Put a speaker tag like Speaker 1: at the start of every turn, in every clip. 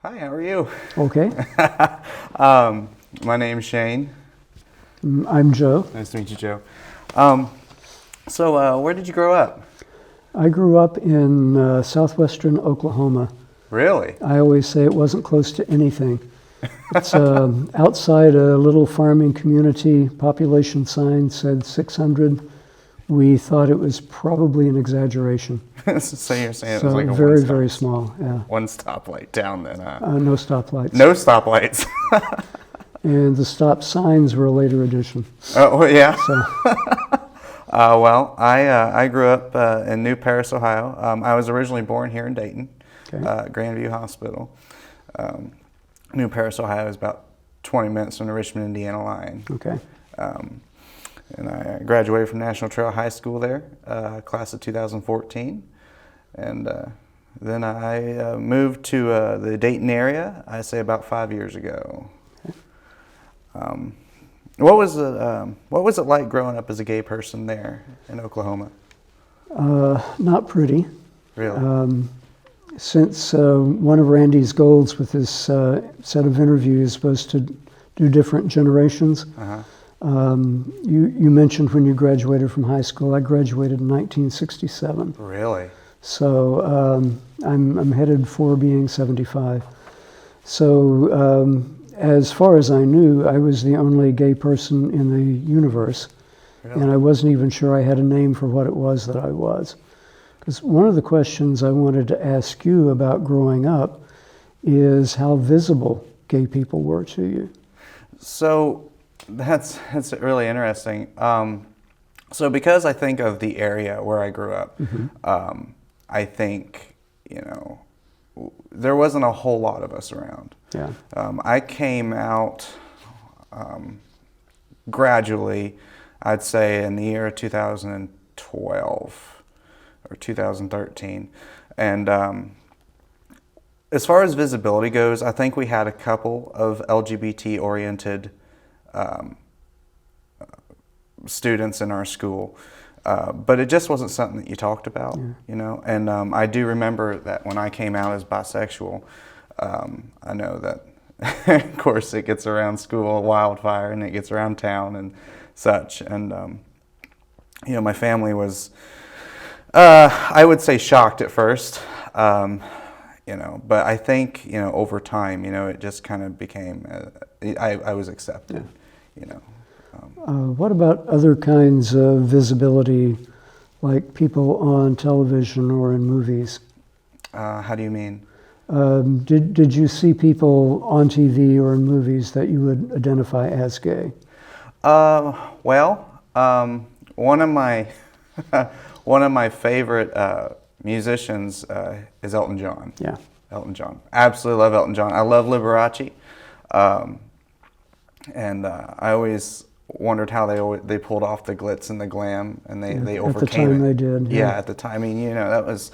Speaker 1: Hi, how are you?
Speaker 2: Okay.
Speaker 1: My name's Shane.
Speaker 2: I'm Joe.
Speaker 1: Nice to meet you, Joe. So, where did you grow up?
Speaker 2: I grew up in southwestern Oklahoma.
Speaker 1: Really?
Speaker 2: I always say it wasn't close to anything. It's outside a little farming community. Population sign said 600. We thought it was probably an exaggeration.
Speaker 1: So you're saying it
Speaker 2: So
Speaker 1: was like a
Speaker 2: very, very small. Yeah.
Speaker 1: one stoplight down then, huh?
Speaker 2: No stoplights.
Speaker 1: No stoplights.
Speaker 2: And the stop signs were a later addition.
Speaker 1: Oh, well, yeah.
Speaker 2: So
Speaker 1: Well, I grew up in New Paris, Ohio. I was originally born here in Dayton,
Speaker 2: okay.
Speaker 1: Grandview Hospital. New Paris, Ohio is about 20 minutes from the Richmond, Indiana line.
Speaker 2: Okay.
Speaker 1: And I graduated from National Trail High School there, class of 2014. And then I moved to the Dayton area, I say about 5 years ago. What was it like growing up as a gay person there in Oklahoma?
Speaker 2: Not pretty.
Speaker 1: Really?
Speaker 2: Since one of Randy's goals with this set of interviews was to do different generations,
Speaker 1: Uh-huh.
Speaker 2: you mentioned when you graduated from high school. I graduated in 1967.
Speaker 1: Really?
Speaker 2: So I'm headed for being 75. So as far as I knew, I was the only gay person in the universe.
Speaker 1: Really?
Speaker 2: And I wasn't even sure I had a name for what it was that I was. Because one of the questions I wanted to ask you about growing up is how visible gay people were to you.
Speaker 1: So that's really interesting. So because I think of the area where I grew up, I think, there wasn't a whole lot of us around.
Speaker 2: Yeah.
Speaker 1: I came out gradually, I'd say in the year 2012 or 2013. And as far as visibility goes, I think we had a couple of LGBT-oriented students in our school. But it just wasn't something that you talked about, And I do remember that when I came out as bisexual, I know that, of course, it gets around school wildfire and it gets around town and such. And, my family was, I would say, shocked at first, but I think, over time, it just kind of became, I was accepted,
Speaker 2: What about other kinds of visibility, like people on television or in movies?
Speaker 1: How do you mean?
Speaker 2: Did you see people on TV or in movies that you would identify as gay?
Speaker 1: One of my one of my favorite musicians is Elton John.
Speaker 2: Yeah.
Speaker 1: Elton John. Absolutely love Elton John. I love Liberace, and I always wondered how they pulled off the glitz and the glam, and they overcame
Speaker 2: at the time
Speaker 1: it.
Speaker 2: they did.
Speaker 1: Yeah, at the time. I mean, that was,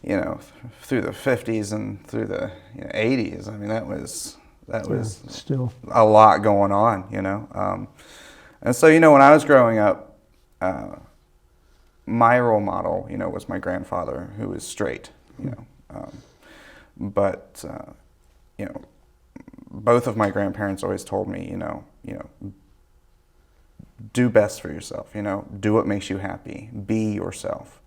Speaker 1: through the 50s and through the 80s. I mean, that was
Speaker 2: still
Speaker 1: a lot going on, And so, when I was growing up, my role model, was my grandfather, who was straight, but both of my grandparents always told me, do best for yourself, do what makes you happy, be yourself.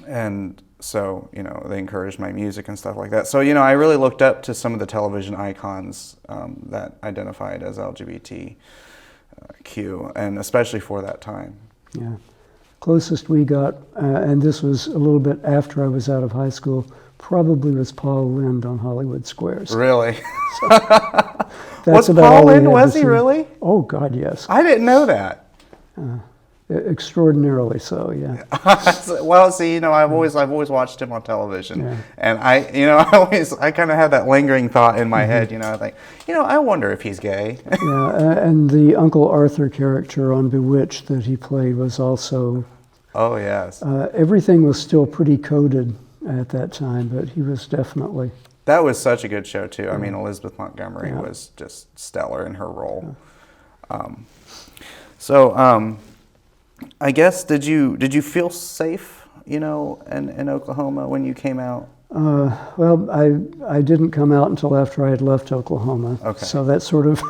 Speaker 1: And so, they encouraged my music and stuff like that. So, I really looked up to some of the television icons that identified as LGBTQ, and especially for that time.
Speaker 2: Yeah. Closest we got, and this was a little bit after I was out of high school, probably was Paul Lynde on Hollywood Squares.
Speaker 1: Really?
Speaker 2: That's
Speaker 1: was
Speaker 2: about
Speaker 1: Paul
Speaker 2: all we
Speaker 1: Lynde,
Speaker 2: had
Speaker 1: was
Speaker 2: to
Speaker 1: he
Speaker 2: see.
Speaker 1: really?
Speaker 2: Oh, God, yes.
Speaker 1: I didn't know that.
Speaker 2: Extraordinarily so, yeah.
Speaker 1: Well, see, I've always watched him on television,
Speaker 2: Yeah.
Speaker 1: and I kind of have that lingering thought in my head, I think, I wonder if he's gay.
Speaker 2: Yeah, and the Uncle Arthur character on Bewitched that he played was also...
Speaker 1: Oh, yes.
Speaker 2: Everything was still pretty coded at that time, but he was definitely...
Speaker 1: That was such a good show, too. I mean, Elizabeth Montgomery was just stellar in her role. I guess, did you feel safe, in Oklahoma when you came out
Speaker 2: Well, I didn't come out until after I had left Oklahoma,
Speaker 1: Okay.
Speaker 2: so that sort of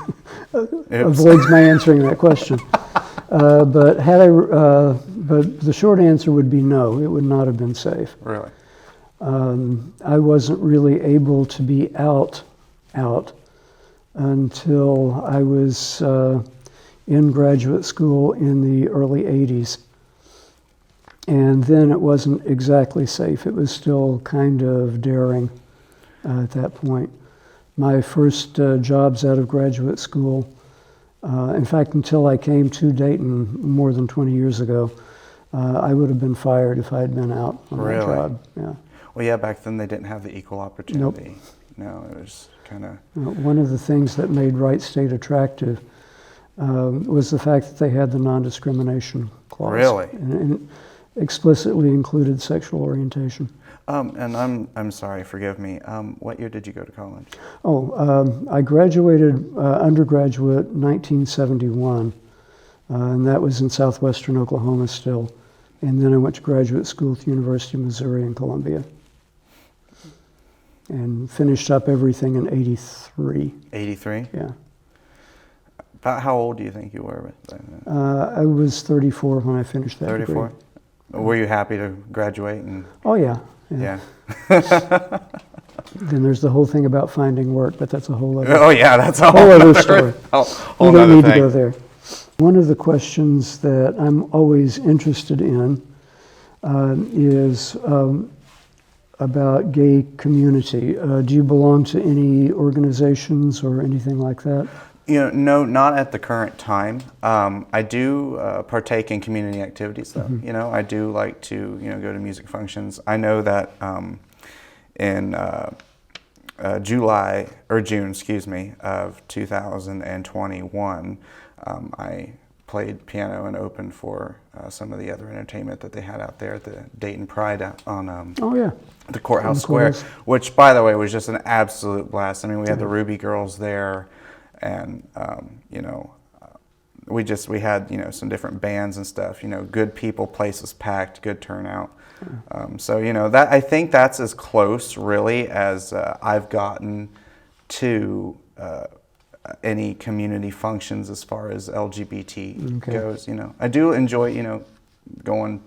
Speaker 1: Oops.
Speaker 2: avoids my answering that question. But the short answer would be no, it would not have been safe.
Speaker 1: Really?
Speaker 2: I wasn't really able to be out until I was in graduate school in the early 80s. And then it wasn't exactly safe. It was still kind of daring at that point. My first jobs out of graduate school, in fact, until I came to Dayton more than 20 years ago, I would have been fired if I had been out on
Speaker 1: Really?
Speaker 2: that job. Yeah.
Speaker 1: Well, yeah, back then they didn't have the equal opportunity. No, it was kind of...
Speaker 2: One of the things that made Wright State attractive was the fact that they had the non-discrimination clause.
Speaker 1: Really?
Speaker 2: And explicitly included sexual orientation.
Speaker 1: And I'm sorry, forgive me. What year did you go to college?
Speaker 2: I graduated undergraduate 1971, and that was in southwestern Oklahoma still. And then I went to graduate school at the University of Missouri in Columbia. And finished up everything in 83.
Speaker 1: 83?
Speaker 2: Yeah.
Speaker 1: About how old do you think you were?
Speaker 2: I was 34 when I finished that
Speaker 1: 34?
Speaker 2: degree.
Speaker 1: Were you happy to graduate?
Speaker 2: Oh, yeah.
Speaker 1: Yeah.
Speaker 2: Then there's the whole thing about finding work, but that's a whole other,
Speaker 1: Oh, yeah, that's a
Speaker 2: whole other
Speaker 1: nother-
Speaker 2: story.
Speaker 1: whole
Speaker 2: We don't
Speaker 1: nother
Speaker 2: need to
Speaker 1: thing.
Speaker 2: go there. One of the questions that I'm always interested in is about gay community. Do you belong to any organizations or anything like that?
Speaker 1: No, not at the current time. I do partake in community activities, though.
Speaker 2: Mm-hmm.
Speaker 1: I do like to, go to music functions. I know that in June, of 2021, I played piano and opened for some of the other entertainment that they had out there at the Dayton Pride on
Speaker 2: Oh, yeah.
Speaker 1: the Courthouse
Speaker 2: On the
Speaker 1: Square,
Speaker 2: courthouse.
Speaker 1: which, by the way, was just an absolute blast. I mean, we had the Ruby Girls there, and we had some different bands and stuff. Good people, place was packed, good turnout. So that I think that's as close really as I've gotten to any community functions as far as LGBT goes. I do enjoy going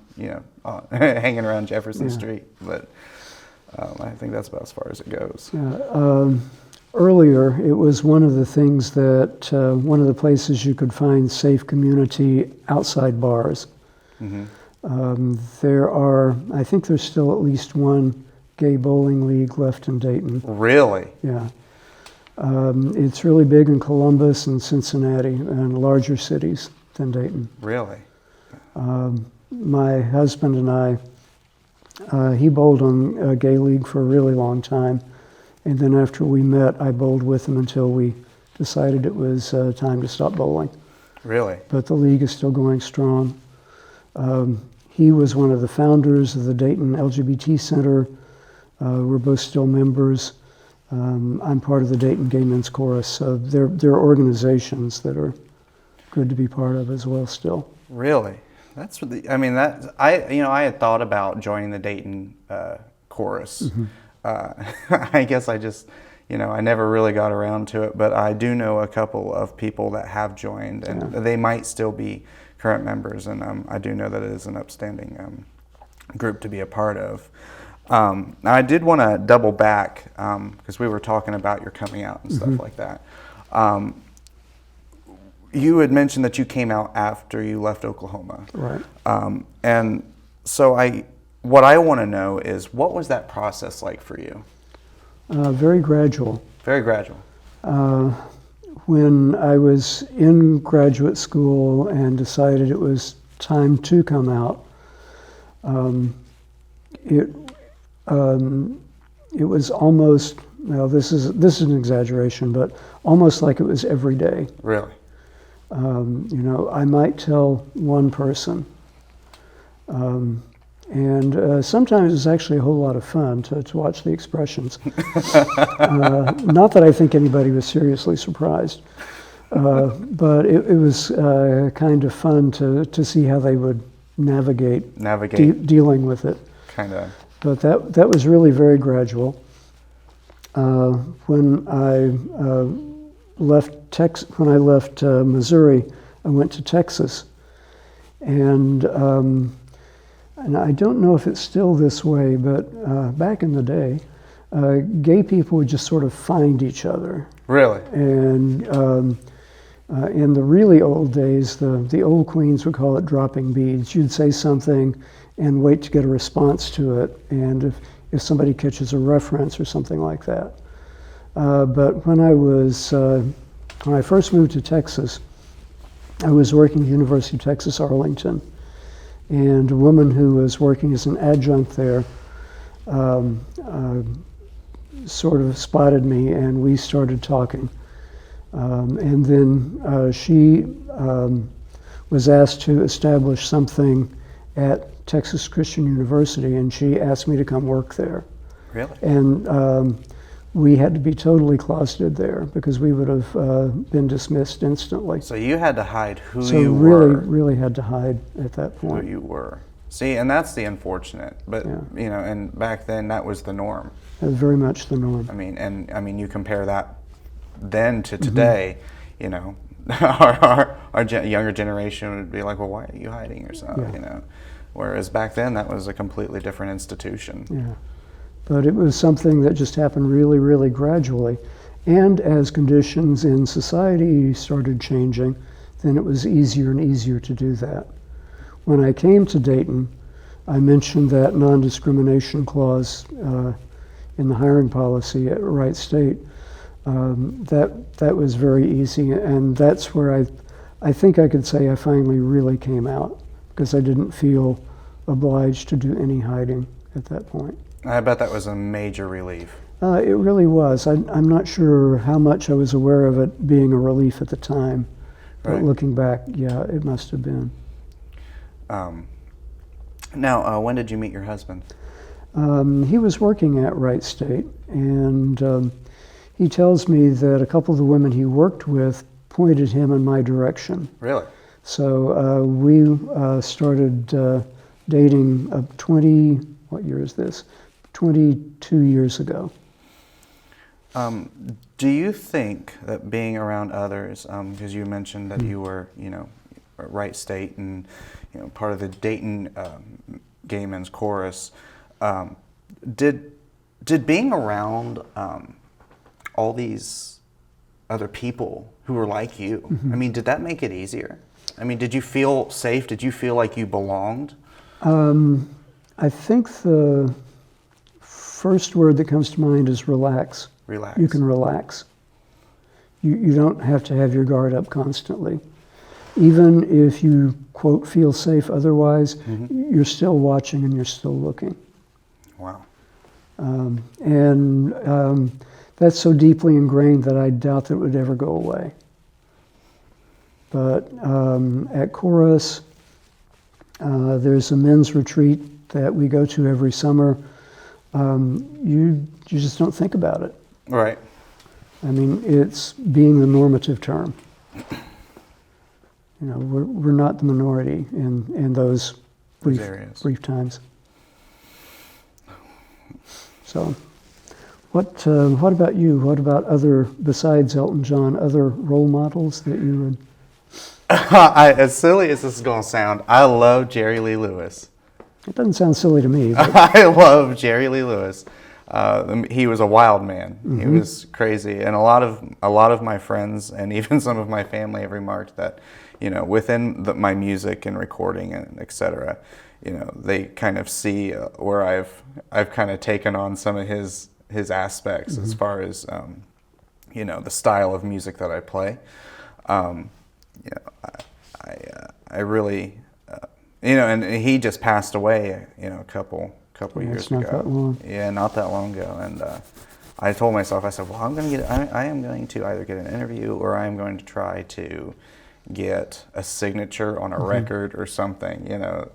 Speaker 1: hanging around Jefferson Street, but I think that's about as far as it goes.
Speaker 2: Earlier, it was one of the things that, one of the places you could find safe community outside bars.
Speaker 1: Mm-hmm.
Speaker 2: I think there's still at least one gay bowling league left in Dayton.
Speaker 1: Really?
Speaker 2: Yeah. It's really big in Columbus and Cincinnati and larger cities than Dayton.
Speaker 1: Really?
Speaker 2: My husband and I, he bowled on a gay league for a really long time. And then after we met, I bowled with him until we decided it was time to stop bowling.
Speaker 1: Really?
Speaker 2: But the league is still going strong. He was one of the founders of the Dayton LGBT Center. We're both still members. I'm part of the Dayton Gay Men's Chorus. So there are organizations that are good to be part of as well still.
Speaker 1: Really? That's what I had thought about joining the Dayton chorus.
Speaker 2: Mm-hmm.
Speaker 1: I guess I just, I never really got around to it, but I do know a couple of people that have joined, and they might still be current members, and I do know that it is an upstanding group to be a part of. Now I did want to double back, because we were talking about your coming out and stuff like that. You had mentioned that you came out after you left Oklahoma.
Speaker 2: Right.
Speaker 1: And so what I want to know is, what was that process like for you?
Speaker 2: Very gradual.
Speaker 1: Very gradual.
Speaker 2: When I was in graduate school and decided it was time to come out, it was almost, well, this is an exaggeration, but almost like it was every day.
Speaker 1: Really?
Speaker 2: I might tell one person, and sometimes it's actually a whole lot of fun to watch the expressions. Not that I think anybody was seriously surprised, but it was kind of fun to see how they would navigate.
Speaker 1: Navigate.
Speaker 2: Dealing with it.
Speaker 1: Kind of.
Speaker 2: But that was really very gradual. When I left Missouri, I went to Texas, and I don't know if it's still this way, but back in the day, gay people would just sort of find each other.
Speaker 1: Really?
Speaker 2: And in the really old days, the old queens would call it dropping beads. You'd say something and wait to get a response to it, and if somebody catches a reference or something like that. But when I first moved to Texas, I was working at the University of Texas, Arlington, and a woman who was working as an adjunct there sort of spotted me, and we started talking. And then she was asked to establish something at Texas Christian University, and she asked me to come work there.
Speaker 1: Really?
Speaker 2: And we had to be totally closeted there because we would have been dismissed instantly.
Speaker 1: So you had to hide who
Speaker 2: So
Speaker 1: you
Speaker 2: really,
Speaker 1: were.
Speaker 2: really had to hide at that point.
Speaker 1: Who you were. See, and that's the unfortunate. But
Speaker 2: Yeah.
Speaker 1: you know, and back then that was the norm.
Speaker 2: That was very much the norm.
Speaker 1: I mean, you compare that then to today. You know, our younger generation would be like, well, why are you hiding yourself?
Speaker 2: Yeah.
Speaker 1: You know, whereas back then that was a completely different institution.
Speaker 2: Yeah. But it was something that just happened really, really gradually. And as conditions in society started changing, then it was easier and easier to do that. When I came to Dayton, I mentioned that non-discrimination clause in the hiring policy at Wright State. That was very easy, and that's where I think I could say I finally really came out, because I didn't feel obliged to do any hiding at that point.
Speaker 1: I bet that was a major relief.
Speaker 2: It really was. I'm not sure how much I was aware of it being a relief at the time, but
Speaker 1: Right.
Speaker 2: looking back, yeah, it must have been.
Speaker 1: Now, when did you meet your husband?
Speaker 2: He was working at Wright State, and he tells me that a couple of the women he worked with pointed him in my direction.
Speaker 1: Really?
Speaker 2: So we started dating what year is this? 22 years ago.
Speaker 1: Do you think that being around others, because you mentioned that you were, you know, at Wright State and, you know, part of the Dayton Gay Men's Chorus, did being around all these other people who were like you, I mean, did that make it easier? I mean, did you feel safe? Did you feel like you belonged?
Speaker 2: I think the first word that comes to mind is relax.
Speaker 1: Relax.
Speaker 2: You can relax. You don't have to have your guard up constantly. Even if you, quote, feel safe otherwise, you're still watching and you're still looking.
Speaker 1: Wow.
Speaker 2: That's so deeply ingrained that I doubt that it would ever go away. But at Chorus, there's a men's retreat that we go to every summer. You just don't think about it.
Speaker 1: Right.
Speaker 2: I mean, it's being the normative term. You know, we're not the minority in those
Speaker 1: areas.
Speaker 2: brief times. So, what about you? What about besides Elton John, other role models that you would?
Speaker 1: As silly as this is going to sound, I love Jerry Lee Lewis.
Speaker 2: It doesn't sound silly to me. But
Speaker 1: I love Jerry Lee Lewis. He was a wild man. He was crazy, and a lot of my friends and even some of my family have remarked that, you know, within my music and recording and etc., you know, they kind of see where I've kind of taken on some of his aspects as far as you know, the style of music that I play. You know, I really you know, and he just passed away, you know, a couple years ago.
Speaker 2: Not that long.
Speaker 1: Yeah, not that long ago. And I told myself, I said, well, I am going to either get an interview or I am going to try to get a signature on a record or something, you know,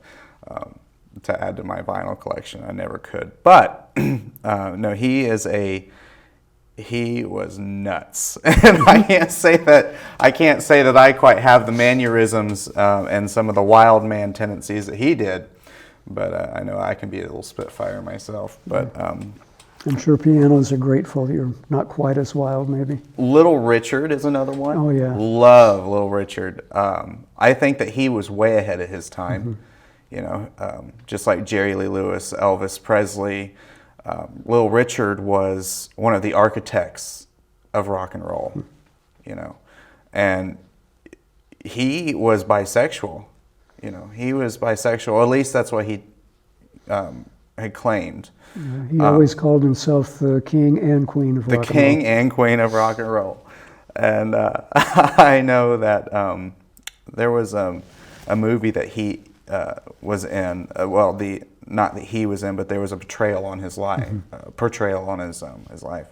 Speaker 1: to add to my vinyl collection. I never could. But no, he was nuts. And I can't say that I quite have the mannerisms and some of the wild man tendencies that he did. but I know I can be a little spitfire myself. But
Speaker 2: I'm sure pianos are grateful you're not quite as wild, maybe.
Speaker 1: Little Richard is another one.
Speaker 2: Oh, yeah.
Speaker 1: Love Little Richard. I think that he was way ahead of his time. You know, just like Jerry Lee Lewis, Elvis Presley. Little Richard was one of the architects of rock and roll, you know, and he was bisexual. You know, he was bisexual. At least that's what he had claimed.
Speaker 2: He always called himself the king and queen of rock and roll.
Speaker 1: The king and queen of rock and roll. And I know that there was a movie that he was in. Not that he was in, but there was a portrayal on his life. His life,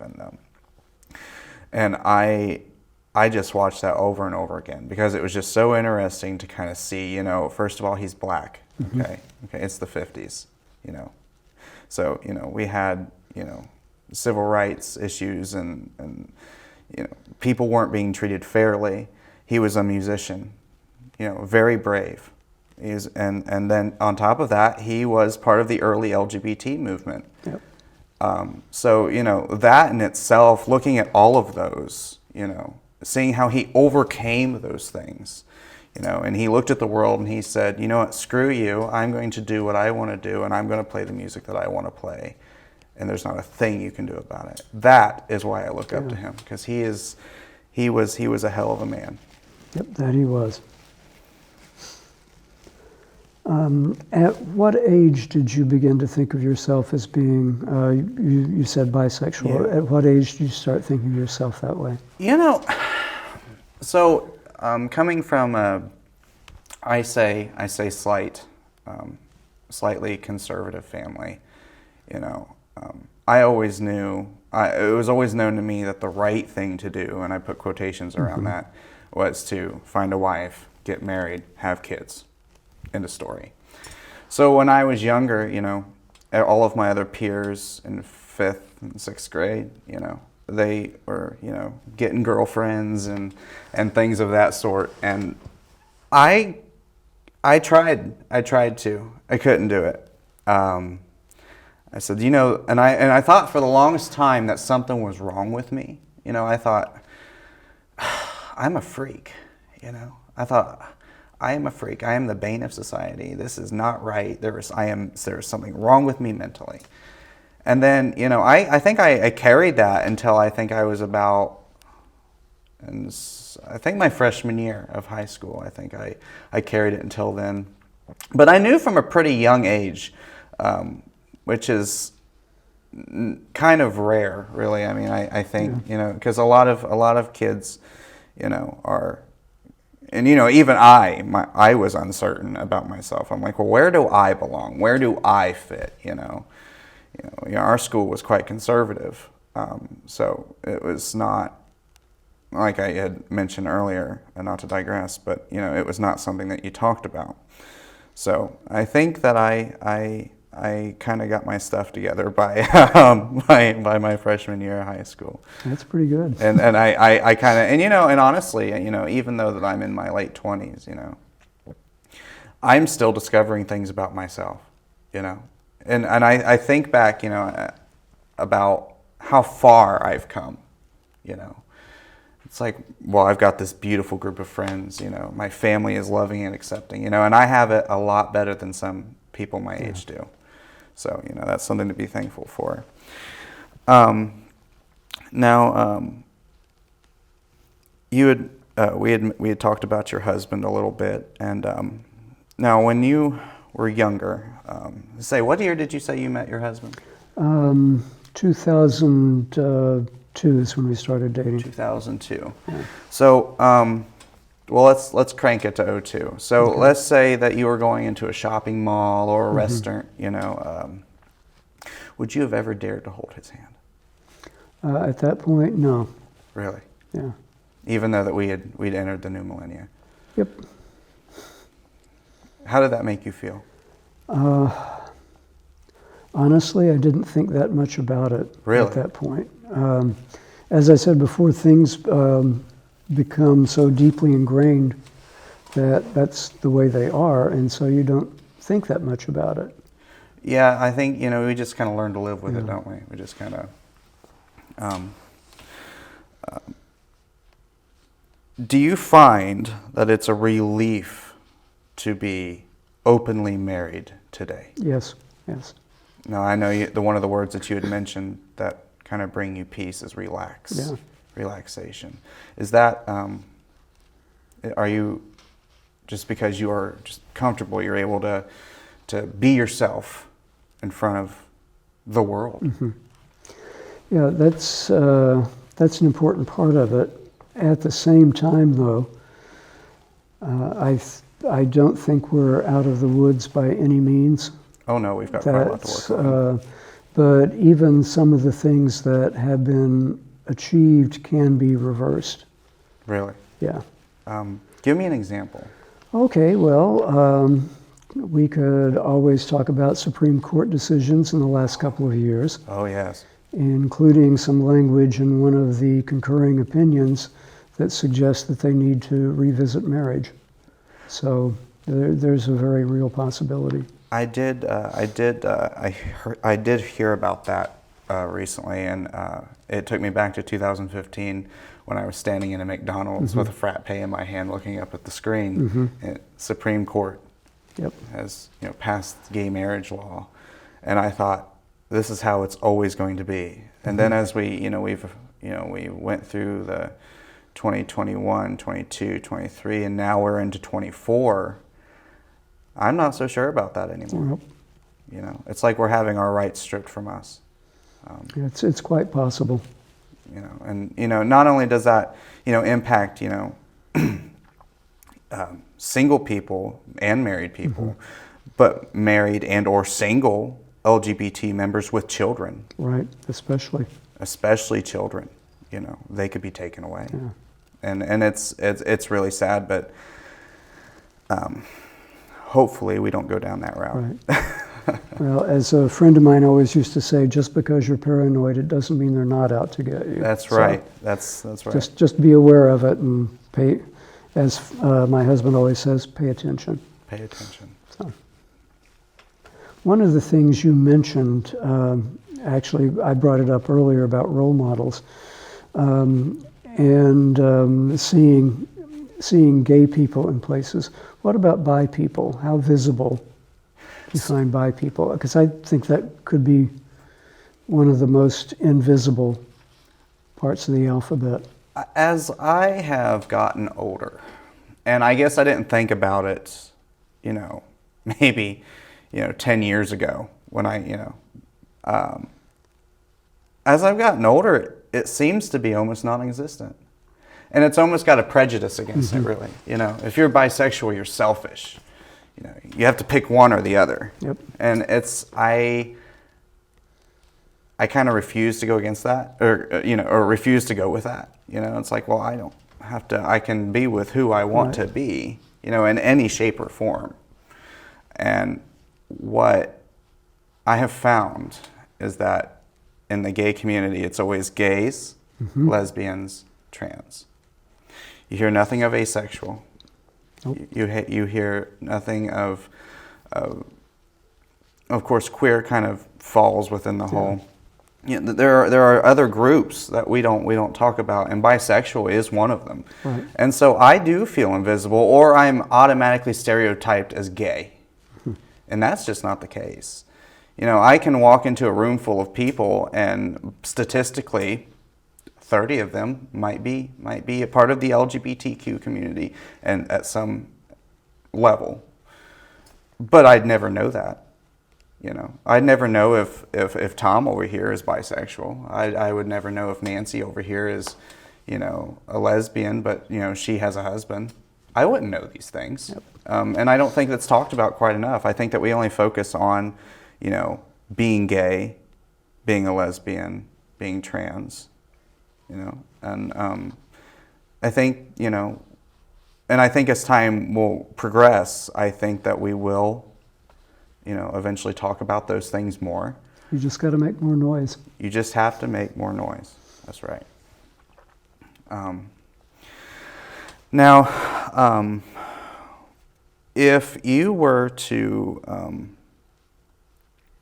Speaker 1: and I just watched that over and over again because it was just so interesting to kind of see. You know, first of all, he's black. Okay, it's the 50s. You know. So, you know, we had, you know, civil rights issues and you know, people weren't being treated fairly. He was a musician, you know, very brave. And then on top of that, he was part of the early LGBT movement.
Speaker 2: Yep.
Speaker 1: So, you know, that in itself, looking at all of those, you know, seeing how he overcame those things. You know, and he looked at the world and he said, you know what, screw you, I'm going to do what I want to do and I'm going to play the music that I want to play. And there's not a thing you can do about it. That is why I look up to him, because he was a hell of a man.
Speaker 2: Yep, that he was. At what age did you begin to think of yourself as being, you said bisexual, At what age did you start thinking of yourself that way?
Speaker 1: You know, so coming from I say slightly conservative family, you know, I always knew, it was always known to me that the right thing to do, and I put quotations around that, was to find a wife, get married, have kids. End of story. So when I was younger, you know, all of my other peers in 5th and 6th grade, you know, they were, you know, getting girlfriends and things of that sort. And I tried to. I couldn't do it. I said, you know, and I thought for the longest time that something was wrong with me. You know, I thought, I'm a freak, you know. I thought, I am a freak. I am the bane of society. This is not right. There's something wrong with me mentally. And then, you know, I think I carried that until I think I was about, and I think my freshman year of high school. I think I carried it until then. But I knew from a pretty young age, which is kind of rare, really. I mean, I think, you know, because a lot of kids, you know, are, and, you know, even I was uncertain about myself. I'm like, well, where do I belong? Where do I fit, you know? You know, our school was quite conservative, so it was not, like I had mentioned earlier, and not to digress, but, you know, it was not something that you talked about. So I think that I kind of got my stuff together by my freshman year of high school.
Speaker 2: That's pretty good.
Speaker 1: And I kind of, and, you know, and honestly, you know, even though that I'm in my late 20s, you know, I'm still discovering things about myself, you know. And I think back, you know, about how far I've come, you know. It's like, well, I've got this beautiful group of friends, you know. My family is loving and accepting, you know, and I have it a lot better than some people my age do. So, you know, that's something to be thankful for. Now, we had talked about your husband a little bit, and now when you were younger, what year did you say you met your husband?
Speaker 2: 2002 is when we started dating.
Speaker 1: 2002.
Speaker 2: Yeah.
Speaker 1: So, well, let's crank it to 2002. So let's say that you were going into a shopping mall or a restaurant. You know, would you have ever dared to hold his hand?
Speaker 2: At that point, no.
Speaker 1: Really?
Speaker 2: Yeah.
Speaker 1: Even though that we'd entered the new millennia.
Speaker 2: Yep.
Speaker 1: How did that make you feel?
Speaker 2: Honestly, I didn't think that much about it
Speaker 1: Really?
Speaker 2: at that point. As I said before, things become so deeply ingrained that that's the way they are, and so you don't think that much about it.
Speaker 1: Yeah, I think, we just kind of learn to live with it, don't we? We just kind of. Do you find that it's a relief to be openly married today?
Speaker 2: Yes, yes.
Speaker 1: Now, I know one of the words that you had mentioned that kind of bring you peace is relaxation. Is that, are you, just because you are just comfortable, you're able to be yourself in front of the world?
Speaker 2: Mm-hmm. Yeah, that's an important part of it. At the same time, though, I don't think we're out of the woods by any means.
Speaker 1: Oh no, we've got quite a lot to work on.
Speaker 2: But even some of the things that have been achieved can be reversed.
Speaker 1: Really?
Speaker 2: Yeah.
Speaker 1: Give me an example.
Speaker 2: Okay, well, we could always talk about Supreme Court decisions in the last couple of years.
Speaker 1: Oh yes.
Speaker 2: Including some language in one of the concurring opinions that suggests that they need to revisit marriage. So there's a very real possibility.
Speaker 1: I did hear about that recently, and it took me back to 2015 when I was standing in a McDonald's with a frappe in my hand, looking up at the screen. And Supreme Court has passed gay marriage law, and I thought, this is how it's always going to be. And then as we went through the 2021, 22, 23, and now we're into 24. I'm not so sure about that anymore. It's like we're having our rights stripped from us.
Speaker 2: It's quite possible.
Speaker 1: And not only does that impact single people and married people, but married and or single LGBT members with children.
Speaker 2: Right, especially
Speaker 1: children. They could be taken away.
Speaker 2: Yeah.
Speaker 1: And it's really sad, but hopefully we don't go down that route.
Speaker 2: Right. Well, as a friend of mine always used to say, just because you're paranoid, it doesn't mean they're not out to get you.
Speaker 1: That's right. That's right.
Speaker 2: Just be aware of it and pay, as my husband always says, pay attention.
Speaker 1: Pay attention.
Speaker 2: So, one of the things you mentioned, actually, I brought it up earlier about role models, and seeing gay people in places. What about bi people? How visible do you find bi people? Because I think that could be one of the most invisible parts of the alphabet.
Speaker 1: As I have gotten older, and I guess I didn't think about it, maybe, 10 years ago when as I've gotten older, it seems to be almost non-existent. And it's almost got a prejudice against it, really. If you're bisexual, you're selfish. You have to pick one or the other.
Speaker 2: Yep.
Speaker 1: And I kind of refuse to go against that, or refuse to go with that. It's like, well, I don't have to. I can be with who I want to be, in any shape or form. And what I have found is that in the gay community, it's always gays, lesbians, trans. You hear nothing of asexual.
Speaker 2: Nope.
Speaker 1: You hear nothing of course, queer kind of falls within the whole. There are other groups that we don't talk about, and bisexual is one of them.
Speaker 2: Right.
Speaker 1: And so I do feel invisible, or I'm automatically stereotyped as gay, and that's just not the case. I can walk into a room full of people, and statistically, 30 of them might be a part of the LGBTQ community, and at some level. But I'd never know that. I'd never know if Tom over here is bisexual. I would never know if Nancy over here is, a lesbian, but she has a husband. I wouldn't know these things.
Speaker 2: Yep.
Speaker 1: And I don't think that's talked about quite enough. I think that we only focus on, being gay, being a lesbian, being trans, and I think, and I think as time will progress, I think that we will, eventually talk about those things more.
Speaker 2: You just got to make more noise.
Speaker 1: You just have to make more noise. That's right. Now, if you were to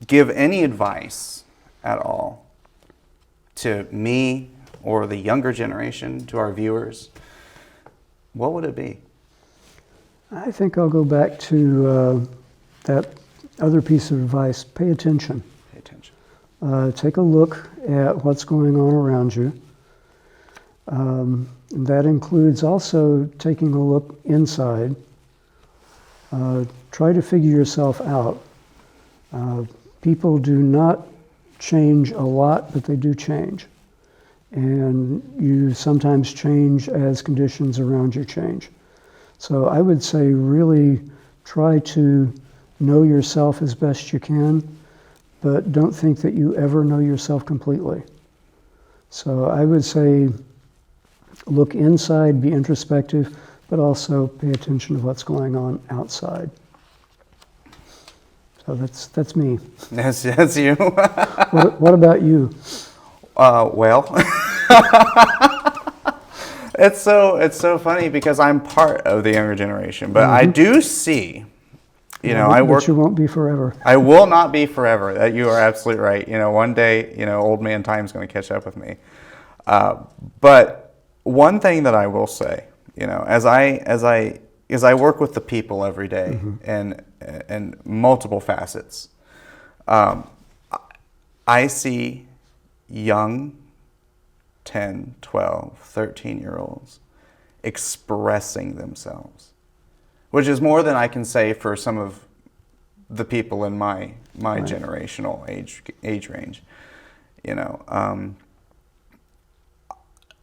Speaker 1: give any advice at all to me or the younger generation, to our viewers, what would it be?
Speaker 2: I think I'll go back to that other piece of advice. Pay attention.
Speaker 1: Pay attention.
Speaker 2: Take a look at what's going on around you. That includes also taking a look inside. Try to figure yourself out. People do not change a lot, but they do change. And you sometimes change as conditions around you change. So I would say really try to know yourself as best you can, but don't think that you ever know yourself completely. So I would say look inside, be introspective, but also pay attention to what's going on outside. So that's me.
Speaker 1: That's you.
Speaker 2: What about you?
Speaker 1: Well, it's so funny because I'm part of the younger generation, but I do see, I work.
Speaker 2: But you won't be forever.
Speaker 1: I will not be forever. That you are absolutely right. One day, old man time's going to catch up with me. But one thing that I will say, as I work with the people every day and multiple facets, I see young 10, 12, 13-year-olds expressing themselves, which is more than I can say for some of the people in my
Speaker 2: Right.
Speaker 1: generational age range.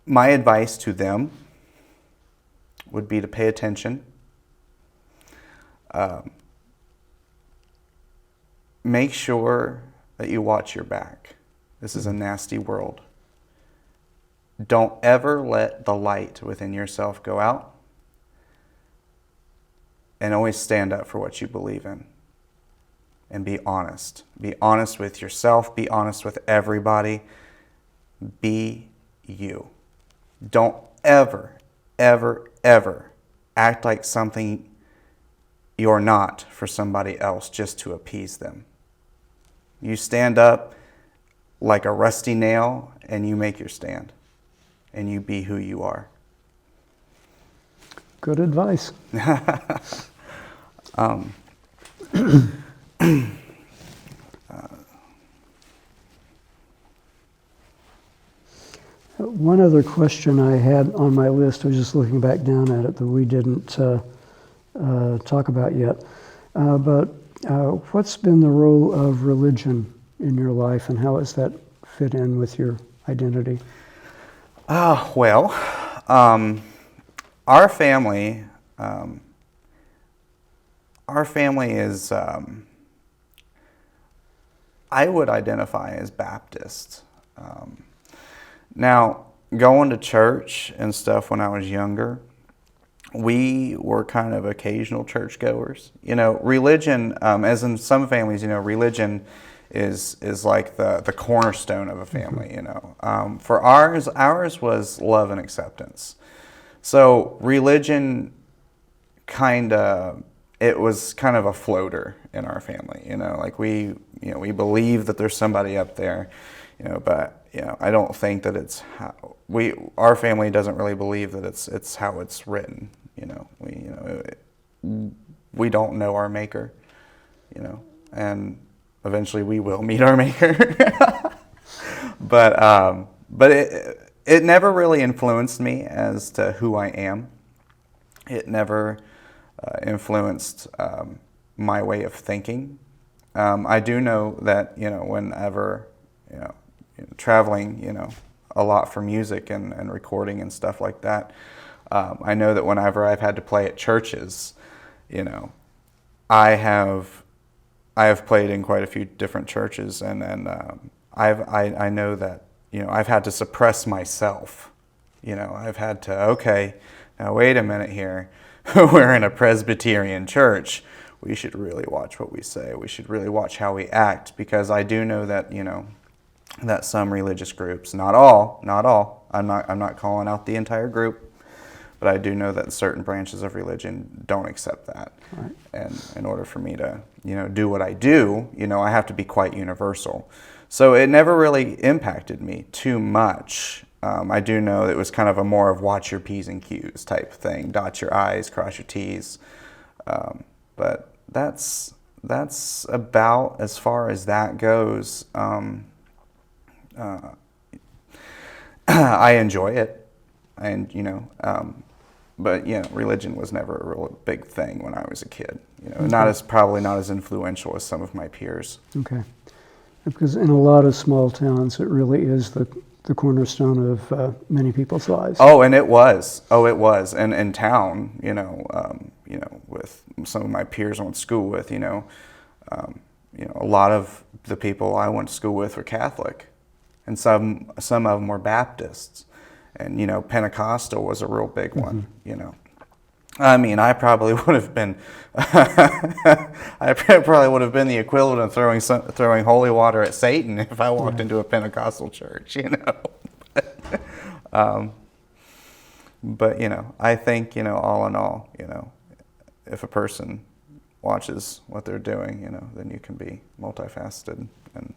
Speaker 1: My advice to them would be to pay attention. Make sure that you watch your back. This is a nasty world. Don't ever let the light within yourself go out. And always stand up for what you believe in. And be honest. Be honest with yourself. Be honest with everybody. Be you. Don't ever, ever, ever act like something you're not for somebody else just to appease them. You stand up like a rusty nail and you make your stand. And you be who you are.
Speaker 2: Good advice. One other question I had on my list, I was just looking back down at it that we didn't talk about yet. But what's been the role of religion in your life, and how has that fit in with your identity?
Speaker 1: Well, our family is, I would identify as Baptist. Now, going to church and stuff when I was younger, we were kind of occasional churchgoers. Religion, as in some families, religion is like the cornerstone of a family, For ours was love and acceptance. So religion it was kind of a floater in our family, like we believe that there's somebody up there, but I don't think that it's how our family doesn't really believe that it's how it's written, we don't know our maker, and eventually we will meet our maker. But it never really influenced me as to who I am. It never influenced my way of thinking. I do know that, whenever, traveling, a lot for music and recording and stuff like that, I know that whenever I've had to play at churches, I have played in quite a few different churches, and I know that I've had to suppress myself. I've had to, okay, now wait a minute here. We're in a Presbyterian church. We should really watch what we say. We should really watch how we act, because I do know that that some religious groups, not all. I'm not calling out the entire group, but I do know that certain branches of religion don't accept that.
Speaker 2: Right.
Speaker 1: And in order for me to, do what I do, I have to be quite universal. So it never really impacted me too much. I do know it was kind of a more of watch your P's and Q's type thing, dot your I's, cross your T's. But that's about as far as that goes. I enjoy it, and but religion was never a real big thing when I was a kid.
Speaker 2: Okay.
Speaker 1: Probably not as influential as some of my peers.
Speaker 2: Okay. Because in a lot of small towns, it really is the cornerstone of many people's lives.
Speaker 1: Oh, and it was. And in town, with some of my peers I went to school with, a lot of the people I went to school with were Catholic, and some of them were Baptists, and Pentecostal was a real big one. I mean, I probably would have been, the equivalent of throwing holy water at Satan if I walked into a Pentecostal church, But I think all in all, if a person watches what they're doing, then you can be multifaceted and